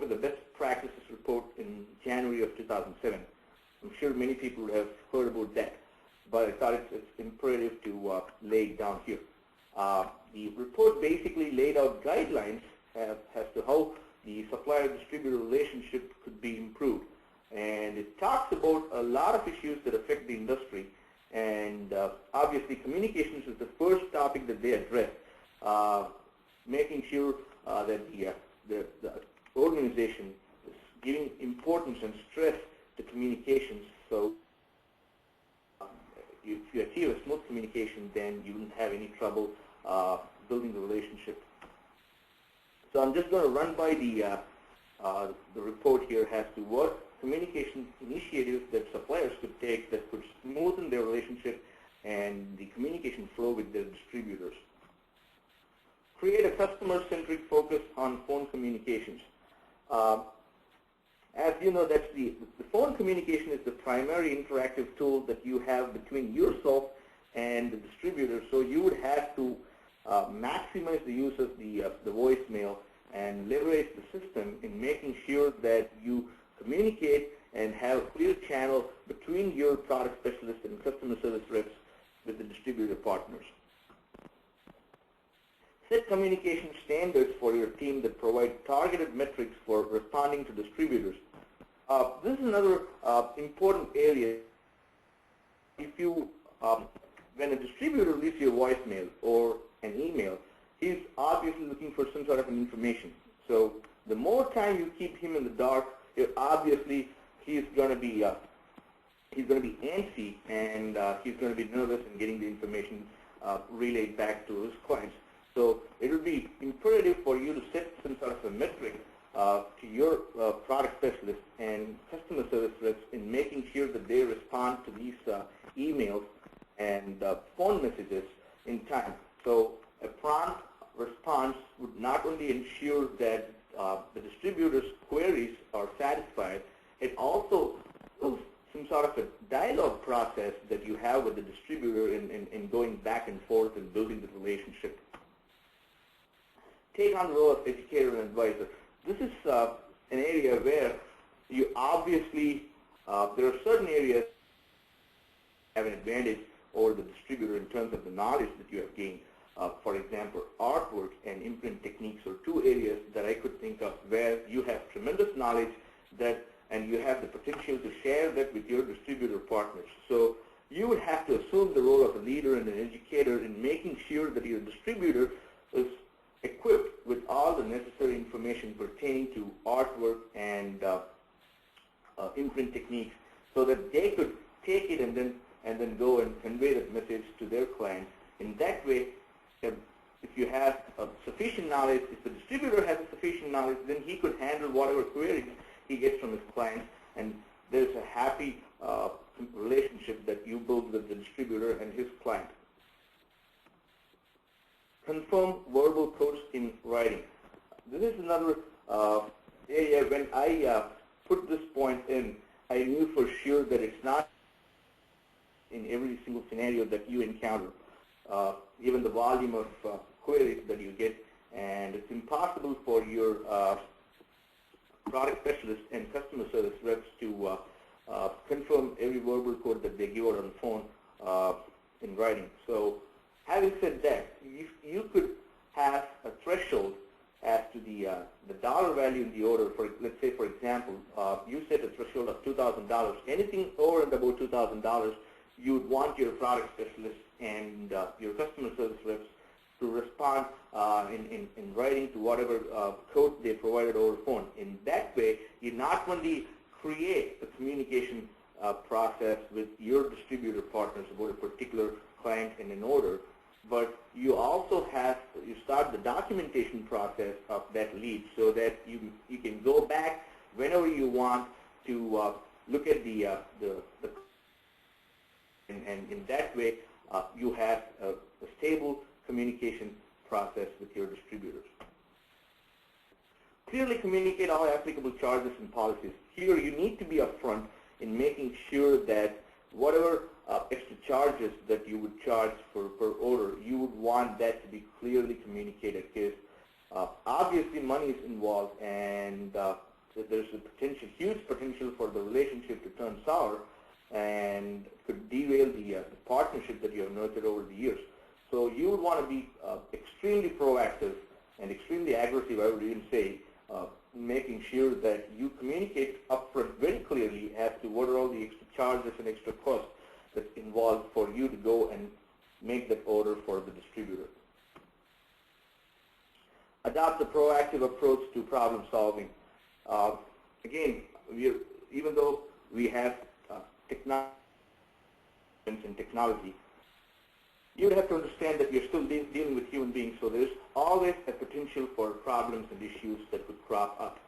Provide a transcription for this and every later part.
up with the best practices report in January of 2007. I'm sure many people have heard about that, but I thought it's imperative to lay it down here. The report basically laid out guidelines as to how the supplier-distributor relationship could be improved. And it talks about a lot of issues that affect the industry. And obviously, communications is the first topic that they address, making sure that the organization is giving importance and stress to communications. So if you achieve a smooth communication, then you won't have any trouble building the relationship. So I'm just going to run by the report here as to what communication initiatives that suppliers could take that could smoothen their relationship and the communication flow with their distributors. Create a customer-centric focus on phone communications. As you know, that's the phone communication is the primary interactive tool that you have between yourself and the distributor. So you would have to maximize the use of the voicemail and leverage the system in making sure that you communicate and have a clear channel between your product specialist and customer service reps with the distributor partners. Set communication standards for your team that provide targeted metrics for responding to distributors. This is another important area. If you, when a distributor leaves you a voicemail or an email, he's obviously looking for some sort of information. So the more time you keep him in the dark, obviously he's going to be antsy, and he's going to be nervous in getting the information relayed back to his clients. So it would be imperative for you to set some sort of a metric to your product specialists and customer service reps in making sure that they respond to these emails and phone messages in time. So a prompt response would not only ensure that the distributor's queries are satisfied, it also is some sort of a dialogue process that you have with the distributor in going back and forth and building the relationship. Take on the role of educator and advisor. This is an area where you obviously, there are certain areas that have an advantage over the distributor in terms of the knowledge that you have gained. For example, artwork and imprint techniques are two areas that I could think of where you have tremendous knowledge and you have the potential to share that with your distributor partners. So you would have to assume the role of a leader and an educator in making sure that your distributor is equipped with all the necessary information pertaining to artwork and imprint techniques, so that they could take it and then go and convey that message to their clients. In that way, if you have sufficient knowledge, if the distributor has sufficient knowledge, then he could handle whatever queries he gets from his clients, and there's a happy relationship that you build with the distributor and his client. Confirm verbal quotes in writing. This is another area. When I put this point in, I knew for sure that it's not in every single scenario that you encounter. Even the volume of queries that you get, and it's impossible for your product specialists and customer service reps to confirm every verbal quote that they give out on the phone in writing. So having said that, you could have a threshold as to the dollar value in the order. Let's say, for example, you set a threshold of $2,000. Anything over and above $2,000, you would want your product specialists and your customer service reps to respond in writing to whatever code they provided over the phone. In that way, you not only create a communication process with your distributor partners about a particular client and an order, but you also you start the documentation process of that lead, so that you can go back whenever you want to look at the and in that way you have a stable communication process with your distributors. Clearly communicate all applicable charges and policies. Here you need to be upfront in making sure that whatever extra charges that you would charge per order, you would want that to be clearly communicated, because obviously money is involved, and there's a huge potential for the relationship to turn sour and could derail the partnership that you have nurtured over the years. So you would want to be extremely proactive and extremely aggressive, I would even say, making sure that you communicate upfront very clearly as to what are all the extra charges and extra costs that's involved for you to go and make that order for the distributor. Adopt a proactive approach to problem solving. Again, even though we have technology, you would have to understand that you're still dealing with human beings, so there's always a potential for problems and issues that could crop up.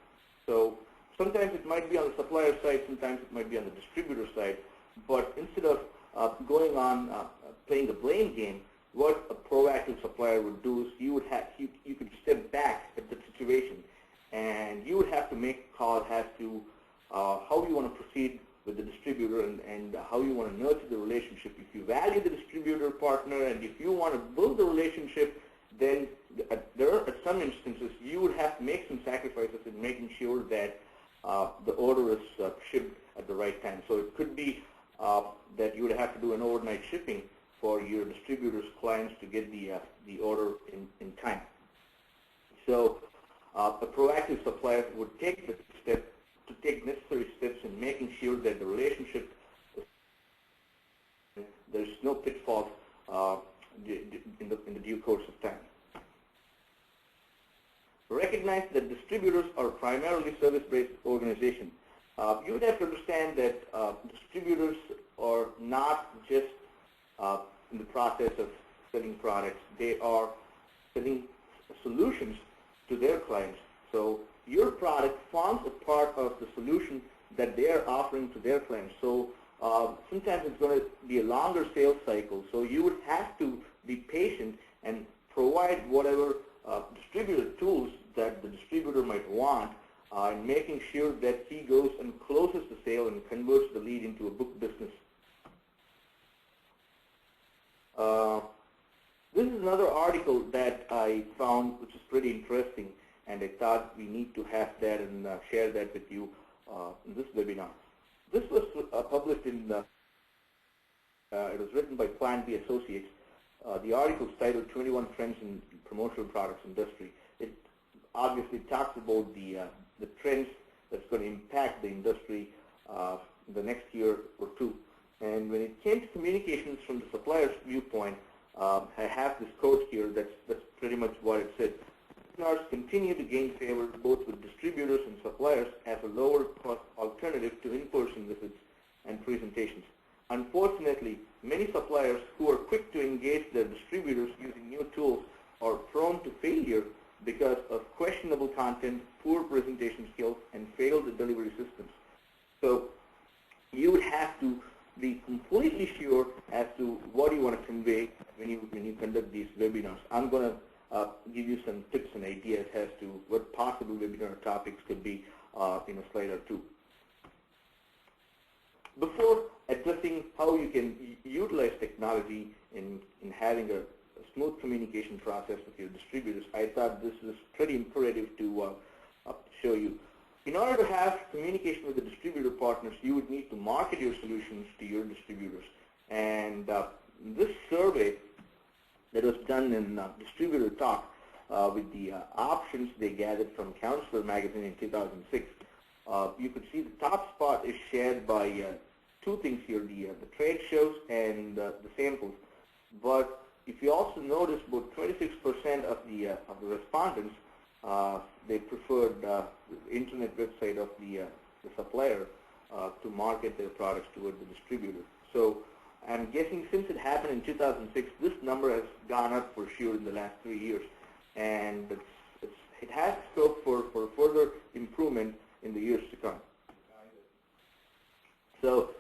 So sometimes it might be on the supplier side, sometimes it might be on the distributor side, but instead of going on playing the blame game, what a proactive supplier would do is you could step back at the situation, and you would have to make a call as to how you want to proceed with the distributor and how you want to nurture the relationship. If you value the distributor partner and if you want to build the relationship, then there are some instances you would have to make some sacrifices in making sure that the order is shipped at the right time. So it could be that you would have to do an overnight shipping for your distributor's clients to get the order in time. So a proactive supplier would take the step to take necessary steps in making sure that the relationship, there's no pitfalls in the due course of time. Recognize that distributors are primarily service-based organizations. You would have to understand that distributors are not just in the process of selling products. They are selling solutions to their clients. So your product forms a part of the solution that they are offering to their clients. So sometimes it's going to be a longer sales cycle. So you would have to be patient and provide whatever distributor tools that the distributor might want in making sure that he goes and closes the sale and converts the lead into a book business. This is another article that I found which is pretty interesting, and I thought we need to have that and share that with you in this webinar. This was published in, it was written by Plan B Associates. The article is titled 21 Trends in Promotional Products Industry. It obviously talks about the trends that's going to impact the industry in the next year or two. And when it came to communications from the supplier's viewpoint, I have this quote here that's pretty much what it said. Webinars continue to gain favor both with distributors and suppliers as a lower cost alternative to in-person visits and presentations. Unfortunately, many suppliers who are quick to engage their distributors using new tools are prone to failure because of questionable content, poor presentation skills, and failed delivery systems. So you would have to be completely sure as to what you want to convey when you conduct these webinars. I'm going to give you some tips and ideas as to what possible webinar topics could be in a slide or two. Before addressing how you can utilize technology in having a smooth communication process with your distributors, I thought this was pretty imperative to show you. In order to have communication with the distributor partners, you would need to market your solutions to your distributors. And this survey that was done in Distributor Talk with the options they gathered from Counselor magazine in 2006, you could see the top spot is shared by two things here, the trade shows and the samples. But if you also notice, about 26% of the respondents, they preferred the internet website of the supplier to market their products toward the distributor. So I'm guessing since it happened in 2006, this number has gone up for sure in the last 3 years. And it has scope for further improvement in the years to come. So